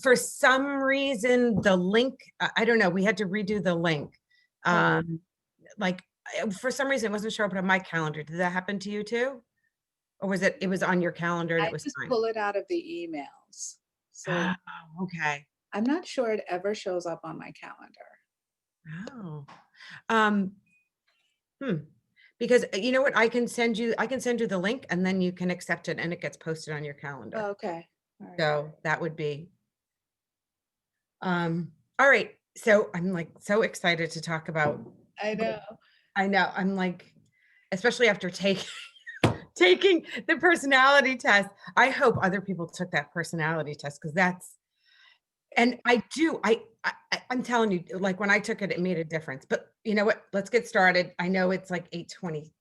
For some reason, the link, I don't know, we had to redo the link. Like, for some reason, it wasn't showing up on my calendar. Did that happen to you too? Or it was on your calendar and I it was just fine? pull it out of the emails. So Oh, okay. I'm not sure it ever shows up on my calendar. Oh. Um, hmm. Because you know what? I can send you the link and then you can accept it and it gets posted on your calendar. Oh, okay. All right. So that would be, all right. So I'm like so excited to talk about, I know. I know, I'm like, especially after taking the personality test. I hope other people took that personality test because that's, and I do, I'm telling you, like when I took it, it made a difference. But you know what? Let's get started. I know it's like 8:23.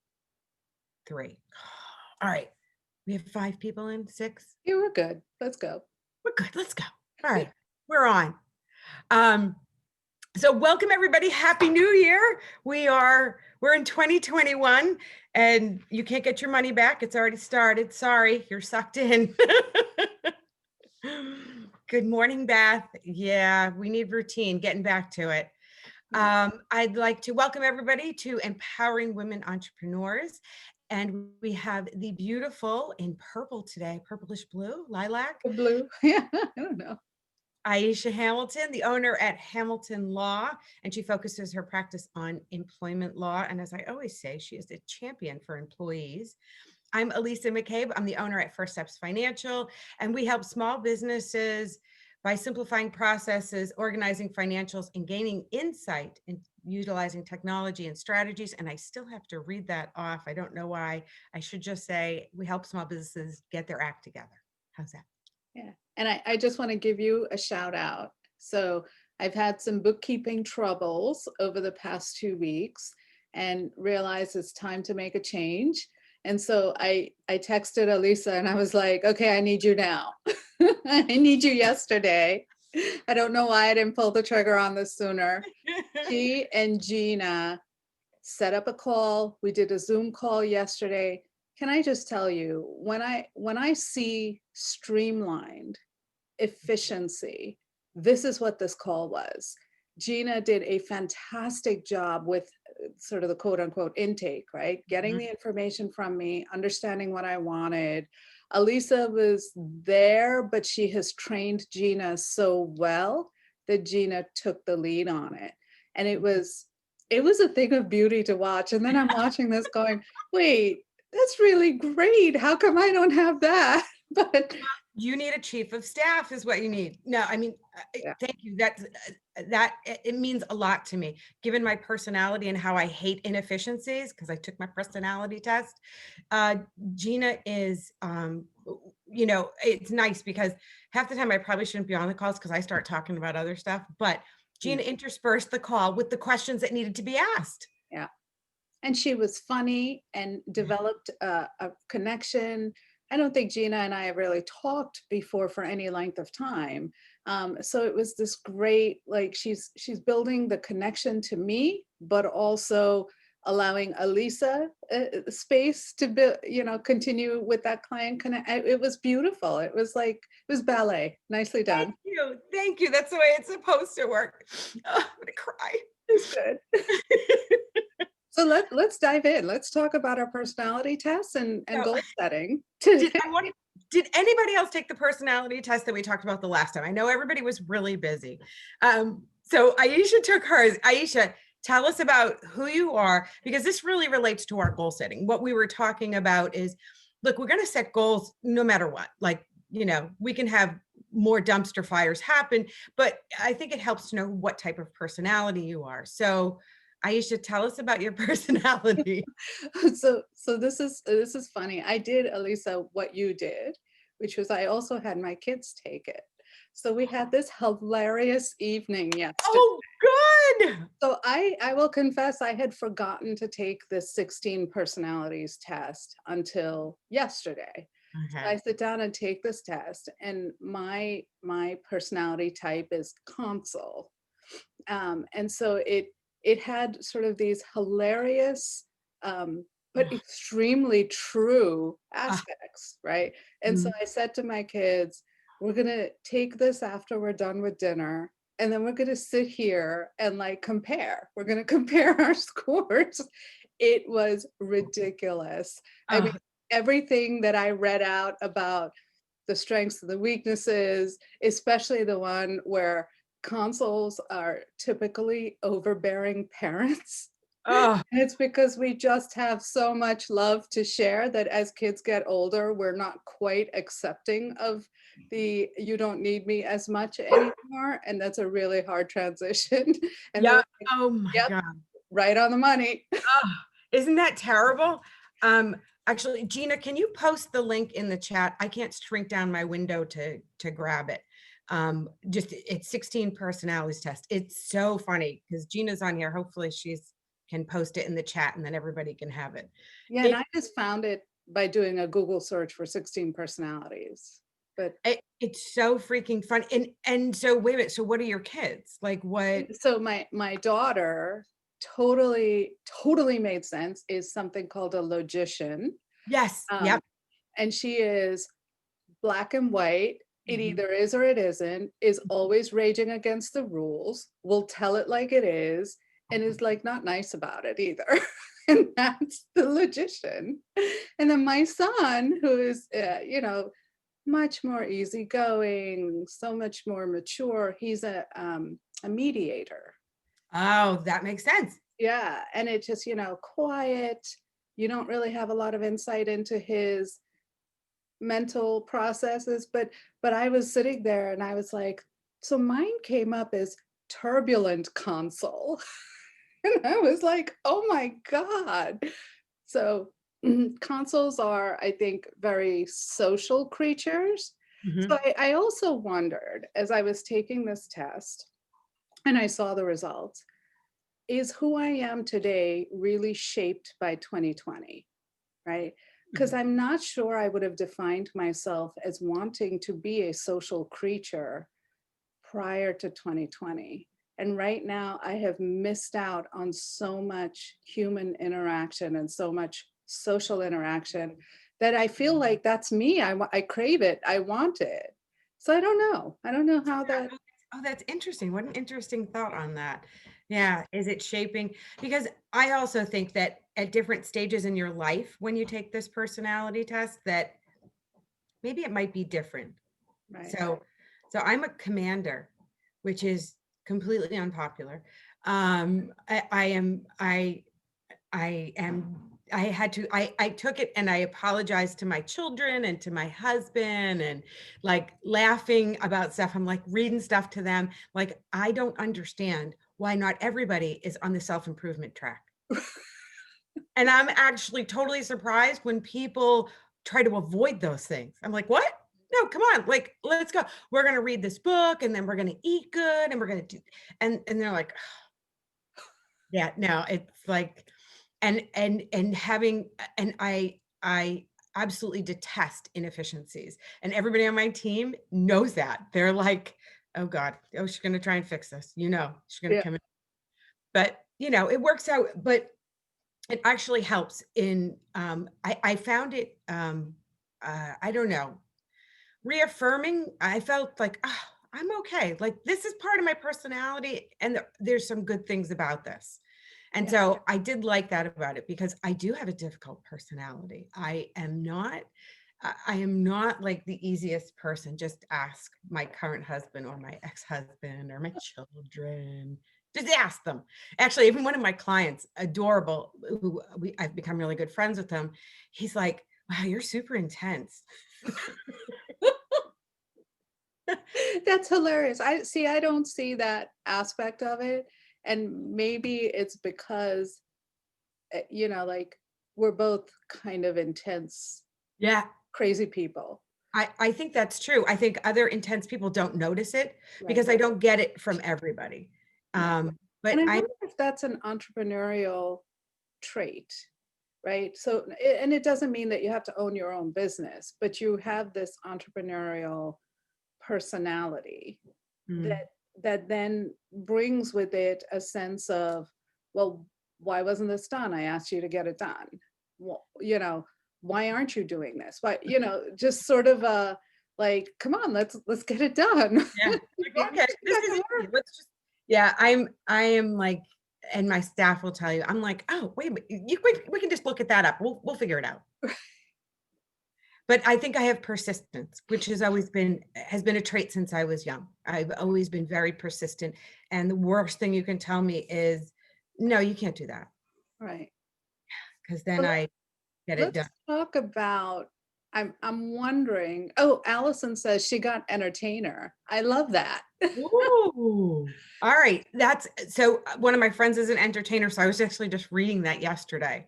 All right. We have 5 people in, 6. You were good. Let's go. We're good. Let's go. All right. We're on. Um, so welcome everybody. Happy New Year. We're in 2021 and you can't get your money back. It's already started. Sorry, you're sucked in. Good morning, Beth. Yeah, we need routine, getting back to it. I'd like to welcome everybody to Empowering Women Entrepreneurs. And we have the beautiful in purple today, purplish blue, lilac, The blue. Yeah, I don't know. Aisha Hamilton, the owner at Hamilton Law, and she focuses her practice on employment law. And as I always say, she is a champion for employees. I'm Elisa McCabe. I'm the owner at First Steps Financial, and we help small businesses by simplifying processes, organizing financials, and gaining insight in utilizing technology and strategies. And I still have to read that off. I don't know why. I should just say we help small businesses get their act together. How's that? Yeah. And I just want to give you a shout out. So I've had some bookkeeping troubles over the past 2 weeks and realized it's time to make a change. And so I texted Elisa and I was like, okay, I need you now. I need you yesterday. I don't know why I didn't pull the trigger on this sooner. She and Gina set up a call. We did a Zoom call yesterday. Can I just tell you, when I see streamlined efficiency, this is what this call was. Gina did a fantastic job with sort of the quote unquote intake, right? Getting the information from me, understanding what I wanted. Elisa was there, but she has trained Gina so well that Gina took the lead on it. And it was a thing of beauty to watch. And then I'm watching this going, wait, that's really great. How come I don't have that? But You need a chief of staff is what you need. No, I mean, yeah, thank you. It means a lot to me, given my personality and how I hate inefficiencies because I took my personality test. Uh, Gina is, it's nice because half the time I probably shouldn't be on the calls because I start talking about other stuff, but yeah, Gina interspersed the call with the questions that needed to be asked. yeah. And she was funny and developed a connection. I don't think Gina and I have really talked before for any length of time. So it was this great, like she's building the connection to me, but also allowing Elisa space to build, continue with that client connect. It was beautiful. It was ballet. Nicely done. Thank you. Thank you. That's the way it's supposed to work. Oh, I'm going to cry. It's good. So let's dive in. Let's talk about our personality tests and So, goal setting. did anybody else take the personality test that we talked about the last time? I know everybody was really busy. So Aisha took hers. Aisha, tell us about who you are, because this really relates to our goal setting. What we were talking about is, look, we're going to set goals no matter what. Like, we can have more dumpster fires happen, but I think it helps to know what type of personality you are. So Aisha, tell us about your personality. So this is funny. I did, Elisa, what you did, which was I also had my kids take it. So we had this hilarious evening yesterday. Oh, good. So I will confess I had forgotten to take the 16 personalities test until yesterday. So I Okay. sit down and take this test, and my personality type is console. And so it had sort of these hilarious but extremely true Ah, aspects, right? And so mhm. I said to my kids, we're gonna take this after we're done with dinner, and then we're gonna sit here and like compare. We're gonna compare our scores. It was ridiculous. I mean, Oh, everything that I read out about the strengths and the weaknesses, especially the one where consuls are typically overbearing parents. oh, And it's because we just have so much love to share that as kids get older, we're not quite accepting of the you don't need me as much anymore. And that's a really hard transition. And they're yeah. like, Oh my yep, God. right on the money. Oh, isn't that terrible? Actually, Gina, can you post the link in the chat? I can't shrink down my window to grab it. Just it's 16 personalities test. It's so funny because Gina's on here. Hopefully she's can post it in the chat and then everybody can have it. Yeah, and It I just found it by doing a Google search for 16 personalities. But it's so freaking fun. And so wait a minute. So what are your kids? Like what? so my daughter totally made sense is something called a logician. Yes. Um, Yep. and she is black and white. It Mhm. either is or it isn't, is always raging against the rules, will tell it like it is, and is like not nice about it either. And that's the logician. And then my son, who is, much more easygoing, so much more mature, he's a mediator. Oh, that makes sense. Yeah. And it just, quiet. You don't really have a lot of insight into his mental processes, but I was sitting there and I was like, so mine came up as turbulent console. And I was like, oh my God. So consoles are, I think, very social creatures. So Mhm. I also wondered as I was taking this test and I saw the results, is who I am today really shaped by 2020? Right? Because Mhm. I'm not sure I would have defined myself as wanting to be a social creature prior to 2020. And right now, I have missed out on so much human interaction and so much social interaction that I feel like that's me. I crave it. I want it. So I don't know. I don't know how that. Oh, that's interesting. What an interesting thought on that. Yeah, is it shaping? Because I also think that at different stages in your life, when you take this personality test, that maybe it might be different. Right. So, so I'm a commander, which is completely unpopular. I am I had to I took it and I apologized to my children and to my husband and like laughing about stuff. I'm like reading stuff to them. Like I don't understand why not everybody is on the self-improvement track. And I'm actually totally surprised when people try to avoid those things. I'm like, "What? No, come on. Like, let's go. We're going to read this book and then we're going to eat good and we're going to do." And they're like, yeah, no, it's like and having and I absolutely detest inefficiencies. And everybody on my team knows that. They're like, "Oh God, oh, she's gonna try and fix this. You know, she's gonna Yeah. come in." But it works out, but it actually helps in I found it I don't know, reaffirming. I felt like, oh, I'm okay. Like this is part of my personality, and there's some good things about this. And Yeah. so I did like that about it because I do have a difficult personality. I am not like the easiest person. Just ask my current husband or my ex-husband or my children. Just ask them. Actually, even one of my clients, adorable, who I've become really good friends with him, he's like, wow, you're super intense. That's hilarious. I see, I don't see that aspect of it. And maybe it's because, like we're both kind of intense, Yeah, crazy people. I think that's true. I think other intense people don't notice it Right. because I don't get it from everybody. Right. But And I I wonder if that's an entrepreneurial trait, right? So, and it doesn't mean that you have to own your own business, but you have this entrepreneurial personality mm, that then brings with it a sense of, well, why wasn't this done? I asked you to get it done. Well, why aren't you doing this? Why, just sort of a Like, come on, let's get it done. Yeah. Get Like, okay, this back is to easy. work. Let's just, yeah, I am like, and my staff will tell you, I'm like, oh, wait a minute, we can just look at that up. We'll figure it out. But I think I have persistence, which has been a trait since I was young. I've always been very persistent. And the worst thing you can tell me is, no, you can't do that, Right. because then Well, I get it done. let's talk about, I'm wondering, oh, Allison says she got entertainer. I love that. Ooh. All right. That's so one of my friends is an entertainer. So I was actually just reading that yesterday.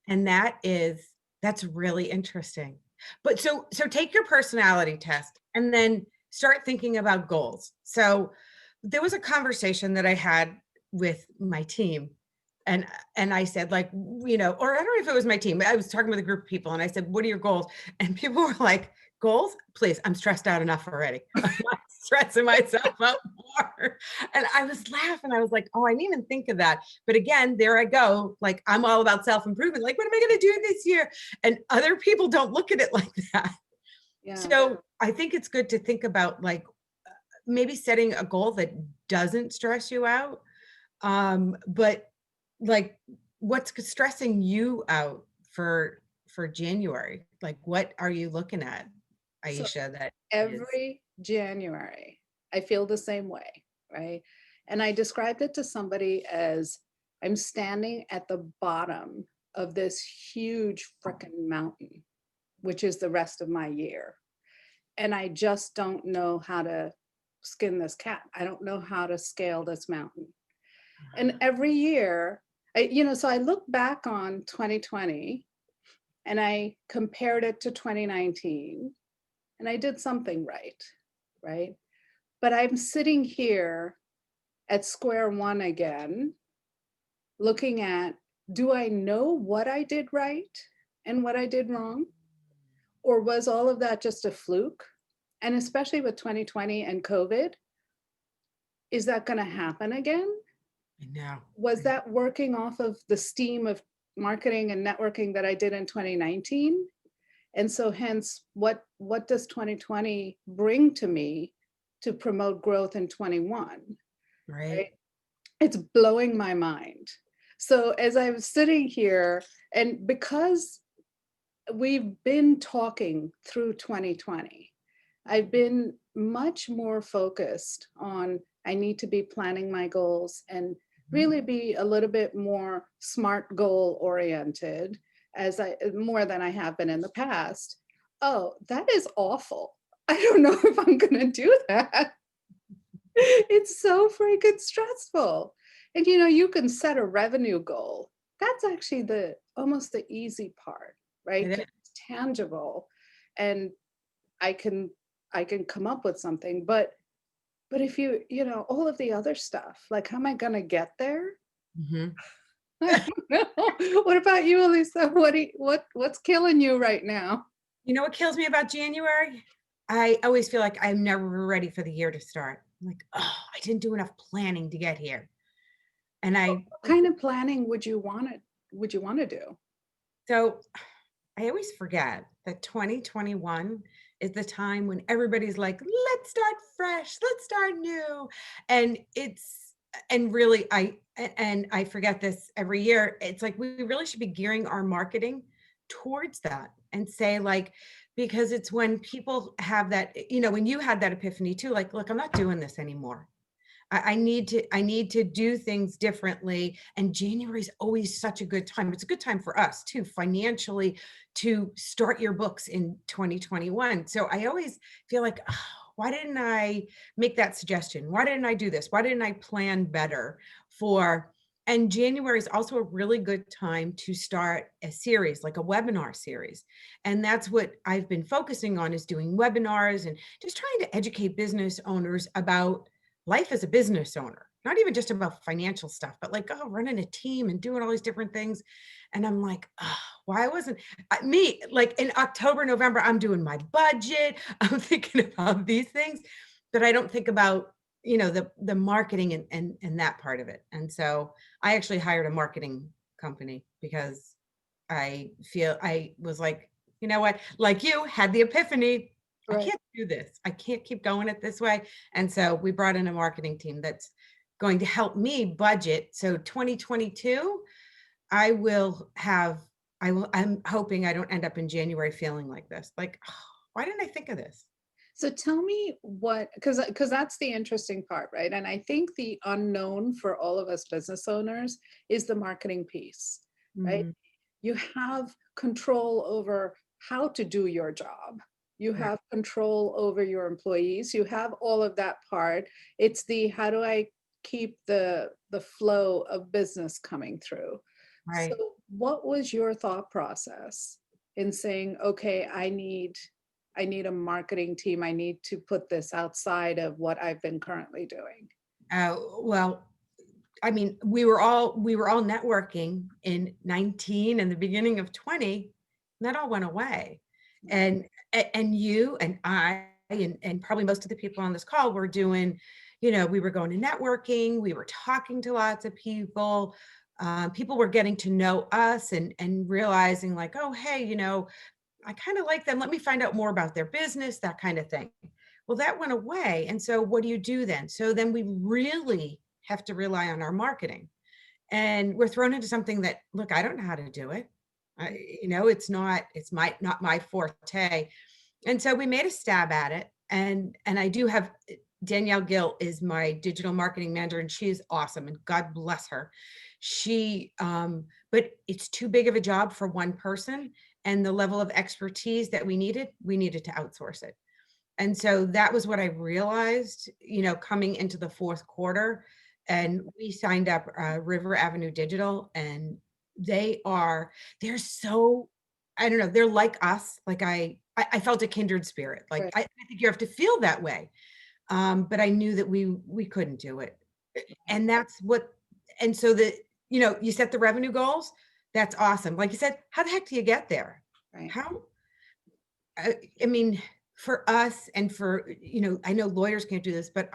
And that's really interesting. But so take your personality test and then start thinking about goals. So there was a conversation that I had with my team, and I said, like, or I don't know if it was my team, but I was talking with a group of people and I said, what are your goals? And people were like, goals? Please, I'm stressed out enough already. I'm not stressing myself out more. And I was laughing. I was like, oh, I didn't even think of that. But again, there I go. Like, I'm all about self-improvement. Like, what am I going to do this year? And other people don't look at it like that. Yeah. So I think it's good to think about, like, maybe setting a goal that doesn't stress you out. But like, what's stressing you out for January? Like, what are you looking at, So Aisha, that is? every January, I feel the same way, right? And I described it to somebody as I'm standing at the bottom of this huge freaking mountain, which is the rest of my year. And I just don't know how to skin this cat. I don't know how to scale this mountain. And every year, so I look back on 2020 and I compared it to 2019 and I did something right, right? But I'm sitting here at square one again, looking at, do I know what I did right and what I did wrong? Or was all of that just a fluke? And especially with 2020 and COVID, is that going to happen again? I know. Was that working off of the steam of marketing and networking that I did in 2019? And so hence, what does 2020 bring to me to promote growth in 21? Right. Right? It's blowing my mind. So as I was sitting here, and because we've been talking through 2020, I've been much more focused on I need to be planning my goals and really be a little bit more smart goal oriented as I more than I have been in the past. Oh, that is awful. I don't know if I'm going to do that. It's so freaking stressful. And you can set a revenue goal. That's actually the almost the easy part, right? It 'Cause is. it's tangible and I can I can come up with something. But if all of the other stuff, like how am I gonna get there? Mhm. I don't know. What about you, Elisa? What's killing you right now? You know what kills me about January? I always feel like I'm never ready for the year to start. I'm like, oh, I didn't do enough planning to get here. And What kind of planning would you want to do? so I always forget that 2021 is the time when everybody's like, let's start fresh, let's start new. And and really, and I forget this every year. It's like we really should be gearing our marketing towards that and say, like, because it's when people have that, when you had that epiphany too, like, look, I'm not doing this anymore. I need to do things differently. And January is always such a good time. It's a good time for us too, financially, to start your books in 2021. So I always feel like, "Oh, why didn't I make that suggestion? Why didn't I do this? Why didn't I plan better for?" And January is also a really good time to start a series, like a webinar series. And that's what I've been focusing on, is doing webinars and just trying to educate business owners about life as a business owner, not even just about financial stuff, but like, oh, running a team and doing all these different things. And I'm like, oh, why wasn't me, like, in October, November, I'm doing my budget. I'm thinking about these things, but I don't think about, the marketing and that part of it. And so I actually hired a marketing company because I was like, you know what, like, you had the epiphany. I Right. can't do this. I can't keep going it this way. And so we brought in a marketing team that's going to help me budget. So 2022, I will have, I'm hoping I don't end up in January feeling like this. Like, "Oh, why didn't I think of this?" So tell me what, because that's the interesting part, right? And I think the unknown for all of us business owners is the marketing piece, right? Mhm. You have control over how to do your job. You Right. have control over your employees. You have all of that part. It's the how do I keep the flow of business coming through? So Right. what was your thought process in saying, okay, I need a marketing team. I need to put this outside of what I've been currently doing. Well, I mean, we were all networking in 19 and the beginning of 20. That all went away. Right. And and you and I and probably most of the people on this call were doing, we were going to networking, we were talking to lots of people. People were getting to know us and realizing like, oh, hey, I kind of like them. Let me find out more about their business, that kind of thing. Well, that went away. And so what do you do then? So then we really have to rely on our marketing. And we're thrown into something that, look, I don't know how to do it. It's not my forte. And so we made a stab at it. And I do have Danielle Gill is my digital marketing manager, and she's awesome. And God bless her. But it's too big of a job for one person. And the level of expertise that we needed to outsource it. And so that was what I realized, coming into the fourth quarter. And we signed up River Avenue Digital, and they're so, I don't know, they're like us. Like I felt a kindred spirit. Like Right. I think you have to feel that way. But I knew that we couldn't do it. And that's what, and so you set the revenue goals. That's awesome. Like you said, how the heck do you get there? Right. How I mean, for us and for, I know lawyers can't do this, but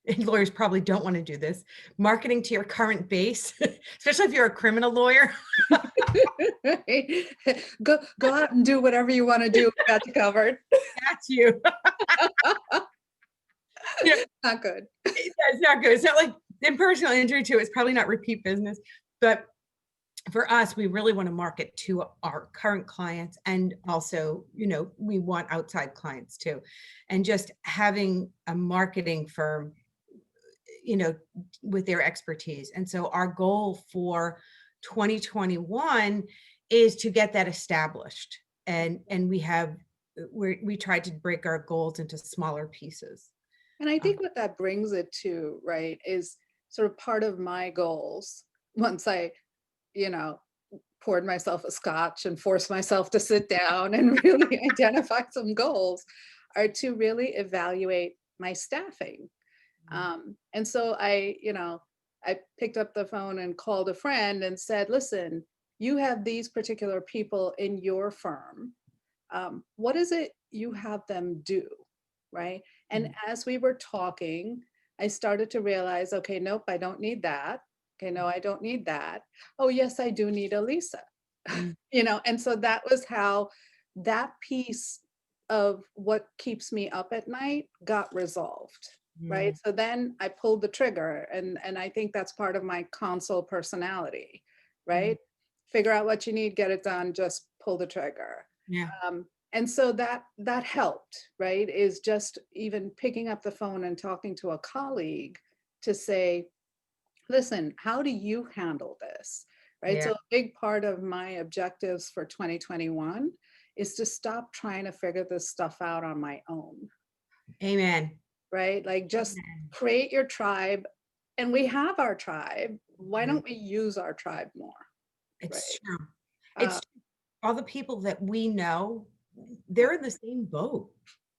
and lawyers probably don't want to do this. Marketing to your current base, especially if you're a criminal lawyer, Right. Go out and do whatever you want to do. We got you covered. that's you. You know, Not good. it's not good. It's not like in personal injury too. It's probably not repeat business, but for us, we really want to market to our current clients, and also, we want outside clients too. And just having a marketing firm, you know, with their expertise. And so our goal for 2021 is to get that established. And we tried to break our goals into smaller pieces. And I Um, think what that brings it to, right, is sort of part of my goals once I, you know, poured myself a scotch and forced myself to sit down and really identify some goals are to really evaluate my staffing. And so I picked up the phone and called a friend and said, listen, you have these particular people in your firm. What is it you have them do? Right. And Mm, as we were talking, I started to realize, okay, nope, I don't need that. Okay, no, I don't need that. Oh, yes, I do need a Lisa. mm, And so that was how that piece of what keeps me up at night got resolved, right? mm, So then I pulled the trigger, and I think that's part of my console personality, mm. right? Figure out what you need, get it done, just pull the trigger. Yeah. And so that helped, right? Is just even picking up the phone and talking to a colleague to say, listen, how do you handle this? Right. Yeah. So a big part of my objectives for 2021 is to stop trying to figure this stuff out on my own. Amen. Right. Like just Amen. create your tribe. And we have our tribe. Why Mhm. don't we use our tribe more? It's Right. true. Uh, It's all the people that we know, they're in the same boat.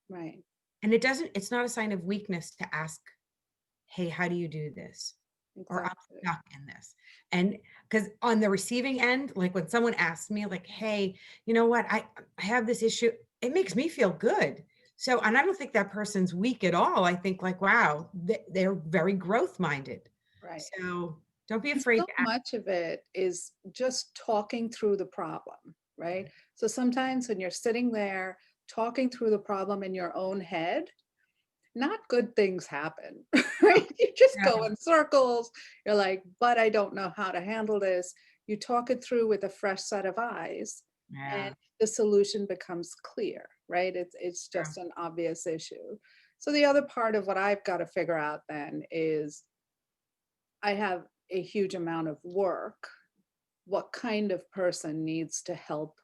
right. And it's not a sign of weakness to ask, hey, how do you do this? Or I'm Exactly. stuck in this. And because on the receiving end, like when someone asks me, like, hey, you know what, I have this issue, it makes me feel good. So, and I don't think that person's weak at all. I think like, wow, they're very growth minded. Right. So don't be And afraid so to ask. much of it is just talking through the problem, right? So sometimes when you're sitting there talking through the problem in your own head, not good things happen, right? You just go Yeah. in circles. You're like, but I don't know how to handle this. You talk it through with a fresh set of eyes, and Yeah. the solution becomes clear, right? It's True. just an obvious issue. So the other part of what I've got to figure out then is I have a huge amount of work. What kind of person needs to help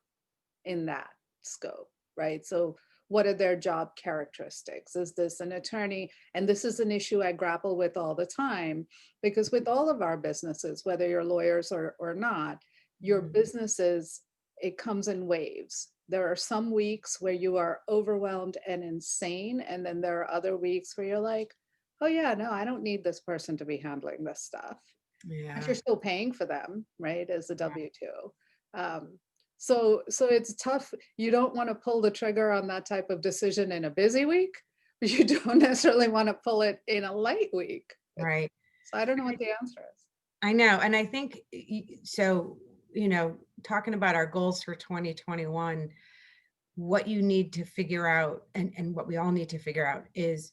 in that scope, right? So what are their job characteristics? Is this an attorney? And this is an issue I grapple with all the time, because with all of our businesses, whether you're lawyers or not, your Mhm. businesses, it comes in waves. There are some weeks where you are overwhelmed and insane. And then there are other weeks where you're like, oh yeah, no, I don't need this person to be handling this stuff. But Yeah. you're still paying for them, right, as a W-2. Um, so it's tough. You don't want to pull the trigger on that type of decision in a busy week, but you don't necessarily want to pull it in a light week. Right. So I don't know what the answer is. I know. And I think so, talking about our goals for 2021, what you need to figure out and what we all need to figure out is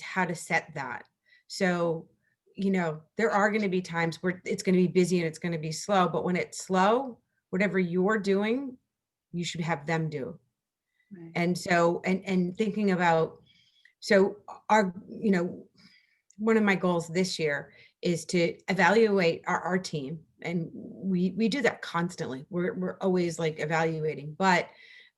how to set that. So, there are going to be times where it's going to be busy and it's going to be slow, but when it's slow, whatever you're doing, you should have them do. Right. And so, and thinking about, so our, one of my goals this year is to evaluate our team. And we do that constantly. We're always like evaluating, but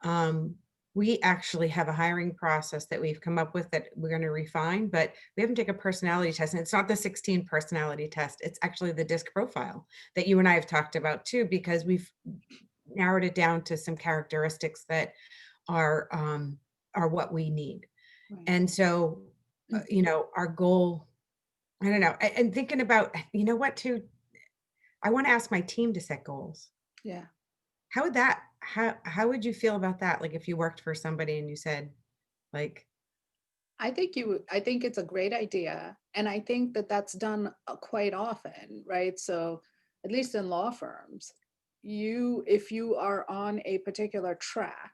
um, we actually have a hiring process that we've come up with that we're going to refine, but we haven't taken a personality test. And it's not the 16 personality test. It's actually the DISC profile that you and I have talked about too, because we've narrowed it down to some characteristics that are what we need. Right. And so, our goal, I don't know, and thinking about, what too, I want to ask my team to set goals. Yeah. How would you feel about that? Like if you worked for somebody and you said, like, I think it's a great idea. And I think that that's done quite often, right? So at least in law firms, if you are on a particular track,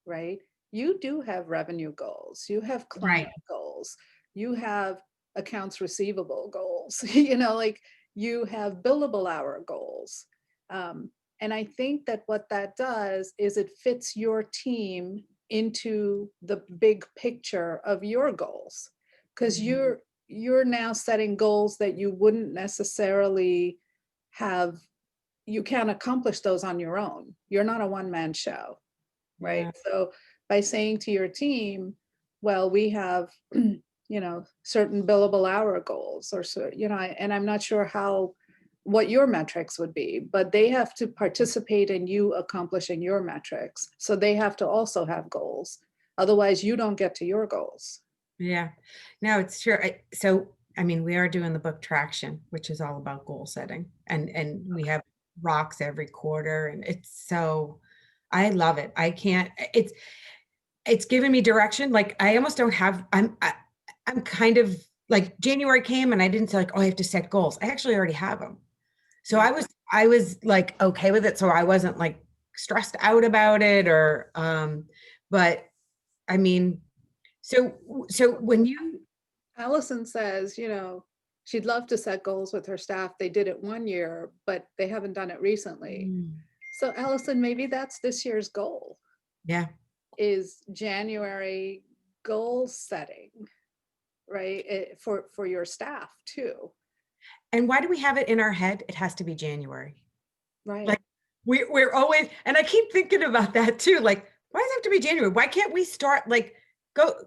right, you do have revenue goals, you have client right, goals, you have accounts receivable goals, like you have billable hour goals. Um, and I think that what that does is it fits your team into the big picture of your goals, because mhm, you're now setting goals that you wouldn't necessarily have. You can't accomplish those on your own. You're not a one-man show, right? yeah, So by saying to your team, well, we have certain billable hour goals, or so, and I'm not sure what your metrics would be, but they have to participate in you accomplishing your metrics. So they have to also have goals. Otherwise, you don't get to your goals. yeah. No, it's true. So, I mean, we are doing the book Traction, which is all about goal setting, and we have rocks every quarter, and I love it. I can't. It's given me direction. Like I almost don't have. I'm kind of like January came and I didn't say like, oh, I have to set goals. I actually already have them. So Right. I was like okay with it. So I wasn't like stressed out about it but I mean, so when you, Allison says, she'd love to set goals with her staff. They did it one year, but they haven't done it recently. Mm, So Allison, maybe that's this year's goal, yeah. is January goal setting, right? For your staff too, And why do we have it in our head? It has to be January. right? Like we're always, and I keep thinking about that too. Like, why does it have to be January? Why can't we start like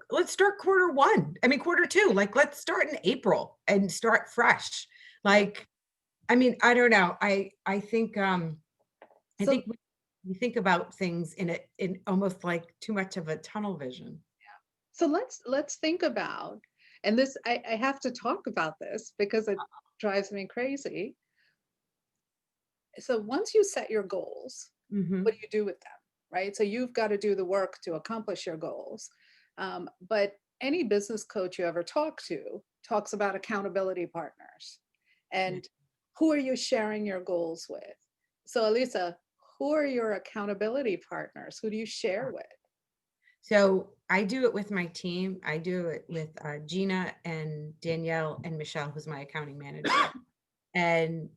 let's start quarter 1. I mean quarter 2. Like let's start in April and start fresh. Right. Like, I mean, I don't know. I So think we think about things in almost like too much of a tunnel vision. so let's think about, and this I have to talk about this because it drives me crazy. So once you set your goals, what Hmm. do you do with them, right? So you've got to do the work to accomplish your goals. But any business coach you ever talk to talks about accountability partners. And who are you sharing your goals with? So Elisa, who are your accountability partners? Who do you share with? So I do it with my team. I do it with Gina and Danielle and Michelle, who's my accounting manager. And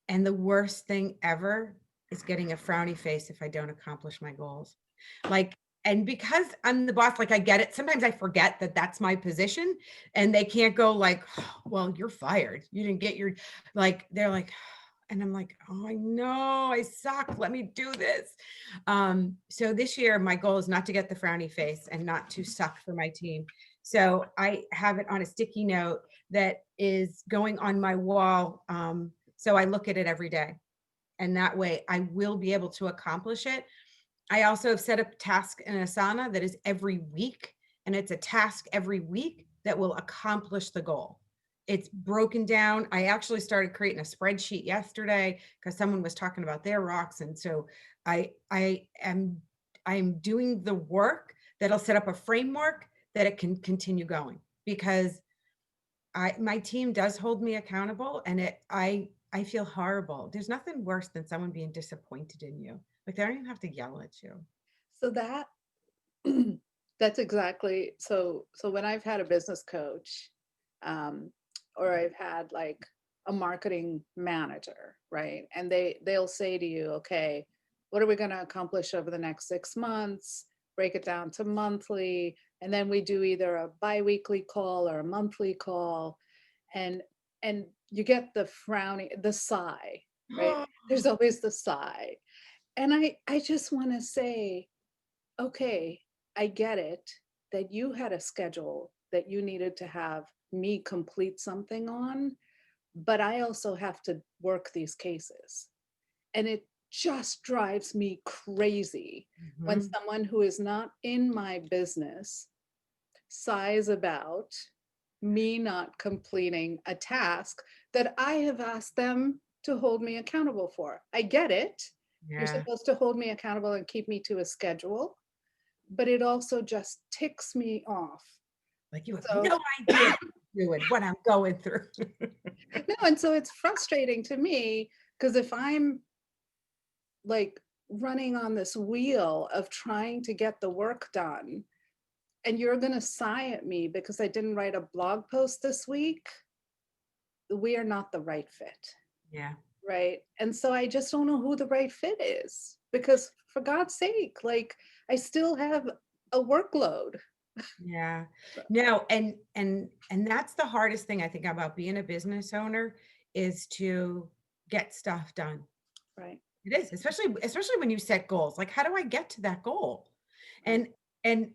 the worst thing ever is getting a frowny face if I don't accomplish my goals. Like, and because I'm the boss, like I get it. Sometimes I forget that that's my position and they can't go like, well, you're fired. You didn't get your, like, they're like, and I'm like, oh, I know I suck. Let me do this. So this year, my goal is not to get the frowny face and not to suck for my team. So I have it on a sticky note that is going on my wall. So I look at it every day. And that way I will be able to accomplish it. I also have set up a task in Asana that is every week. And it's a task every week that will accomplish the goal. It's broken down. I actually started creating a spreadsheet yesterday because someone was talking about their rocks. And so I'm doing the work that'll set up a framework that it can continue going, because my team does hold me accountable, and I feel horrible. There's nothing worse than someone being disappointed in you. Like they don't even have to yell at you. So that that's exactly so when I've had a business coach, um, or I've had like a marketing manager, right? And they'll say to you, okay, what are we going to accomplish over the next 6 months? Break it down to monthly, and then we do either a biweekly call or a monthly call, and and you get the frowny, the sigh, right? There's always the sigh. And I just want to say, okay, I get it that you had a schedule that you needed to have me complete something on, but I also have to work these cases. And it just drives me crazy when Mhm. someone who is not in my business sighs about me not completing a task that I have asked them to hold me accountable for. I get it. You're Yeah. supposed to hold me accountable and keep me to a schedule, but it also just ticks me off. Like you have So, no idea what I'm doing, what I'm going through. no, and so it's frustrating to me because if I'm like running on this wheel of trying to get the work done, and you're going to sigh at me because I didn't write a blog post this week, we are not the right fit. Yeah. Right. And so I just don't know who the right fit is because, for God's sake, like I still have a workload. Yeah. No, and that's the hardest thing I think about being a business owner, is to get stuff done. Right. It is, especially when you set goals. Like, how do I get to that goal? Right. And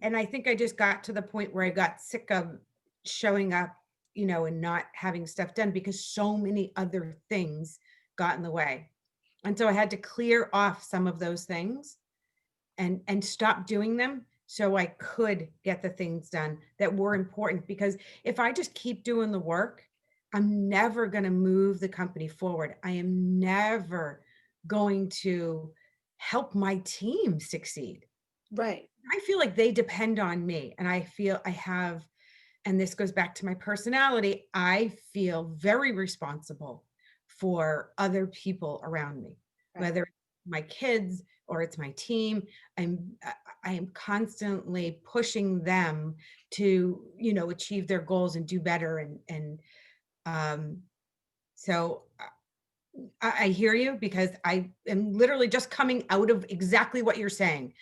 and I think I just got to the point where I got sick of showing up, and not having stuff done because so many other things got in the way. And so I had to clear off some of those things and stop doing them so I could get the things done that were important. Because if I just keep doing the work, I'm never going to move the company forward. I am never going to help my team succeed. Right. I feel like they depend on me, and I feel I have, and this goes back to my personality, I feel very responsible for other people around me, Right. whether it's my kids or it's my team. I am constantly pushing them to, achieve their goals and do better. And um, so I hear you, because I am literally just coming out of exactly what you're saying.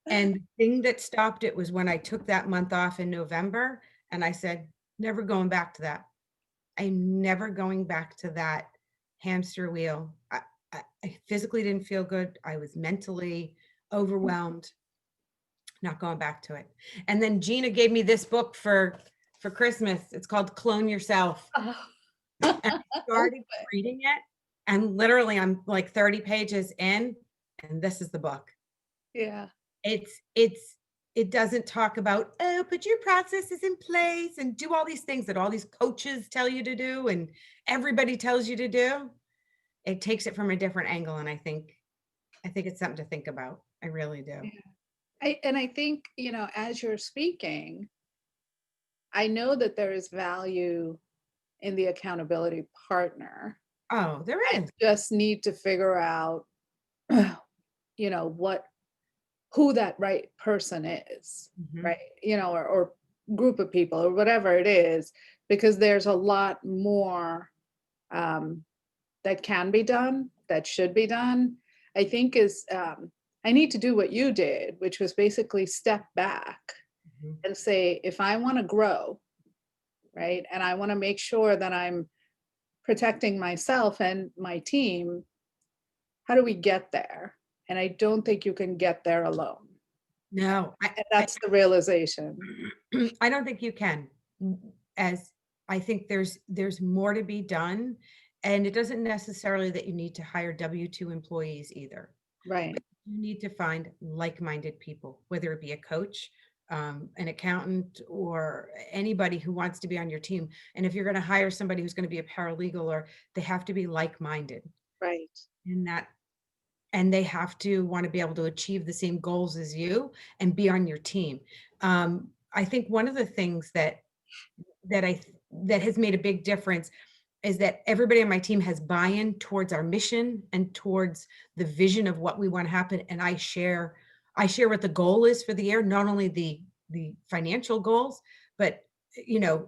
And the thing that stopped it was when I took that month off in November and I said, never going back to that. I'm never going back to that hamster wheel. I physically didn't feel good. I was mentally overwhelmed, not going back to it. And then Gina gave me this book for Christmas. It's called Clone Yourself. And I Oh, started reading it, and literally I'm like 30 pages in, and this is the book. yeah. It doesn't talk about, oh, put your processes in place and do all these things that all these coaches tell you to do and everybody tells you to do. It takes it from a different angle, and I think it's something to think about. I really do. Yeah. And I think, as you're speaking, I know that there is value in the accountability partner. Oh, there I is. just need to figure out, what who that right person is, Mhm. right? You know, or group of people or whatever it is, because there's a lot more um, that can be done, that should be done. I think is I need to do what you did, which was basically step back Mhm. and say, if I want to grow, right, and I want to make sure that I'm protecting myself and my team, how do we get there? And I don't think you can get there alone. No, And that's the realization. I don't think you can. As I think there's more to be done, and it doesn't necessarily that you need to hire W-2 employees either. Right. You need to find like-minded people, whether it be a coach, an accountant, or anybody who wants to be on your team. And if you're going to hire somebody who's going to be a paralegal, or they have to be like-minded, Right. in that, and they have to want to be able to achieve the same goals as you and be on your team. I think one of the things that has made a big difference is that everybody on my team has buy-in towards our mission and towards the vision of what we want to happen. And I share what the goal is for the year, not only the financial goals, but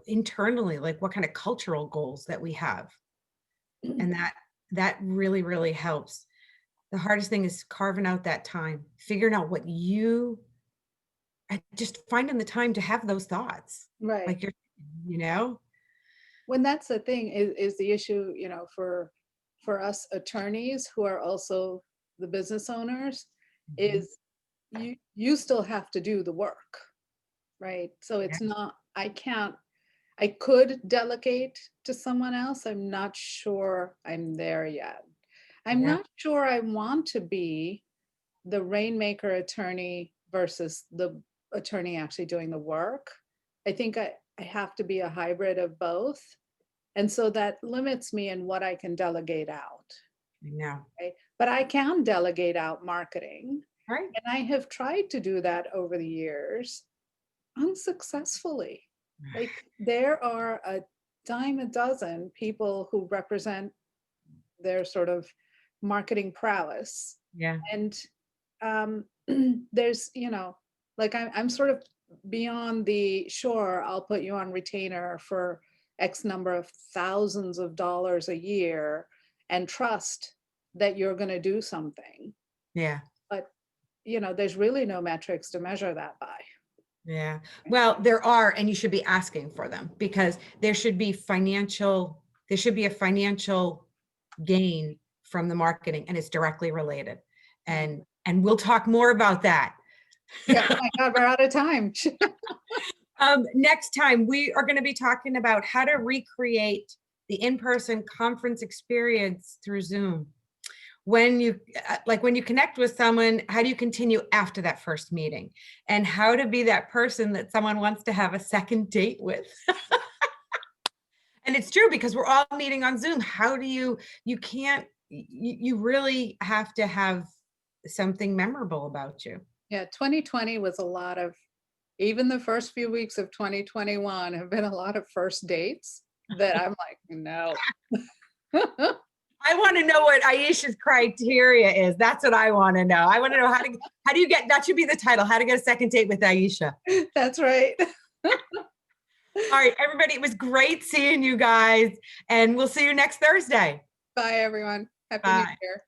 internally, like what kind of cultural goals that we have. And that really, really helps. The hardest thing is carving out that time, figuring out what just finding the time to have those thoughts. Right. Like you know? When that's the thing is the issue, for us attorneys who are also the business owners, Mhm. is you still have to do the work, right? So Yeah, it's not, I could delegate to someone else. I'm not sure I'm there yet. I'm yeah, not sure I want to be the rainmaker attorney versus the attorney actually doing the work. I think I have to be a hybrid of both. And so that limits me in what I can delegate out. I know. Right? But I can delegate out marketing. Right? And I have tried to do that over the years unsuccessfully. Like there are a dime a dozen people who represent their sort of marketing prowess. Yeah. And there's, like I'm sort of beyond the sure, I'll put you on retainer for X number of thousands of dollars a year and trust that you're going to do something. Yeah. But, there's really no metrics to measure that by. Yeah. Well, there are, and you should be asking for them because there should be a financial gain from the marketing, and it's directly related. Mm. And we'll talk more about that. Yeah. Oh my God, we're out of time. Next time, we are going to be talking about how to recreate the in-person conference experience through Zoom. When you connect with someone, how do you continue after that first meeting, and how to be that person that someone wants to have a second date with. And it's true because we're all meeting on Zoom. How do you can't, you really have to have something memorable about you. Yeah, 2020 was a lot of, even the first few weeks of 2021 have been a lot of first dates that I'm like, no. I want to know what Aisha's criteria is. That's what I want to know. I want to know how do you get, that should be the title, how to get a second date with Aisha. That's right. All right, everybody, it was great seeing you guys, and we'll see you next Thursday. Bye, everyone. Happy New Bye. Year.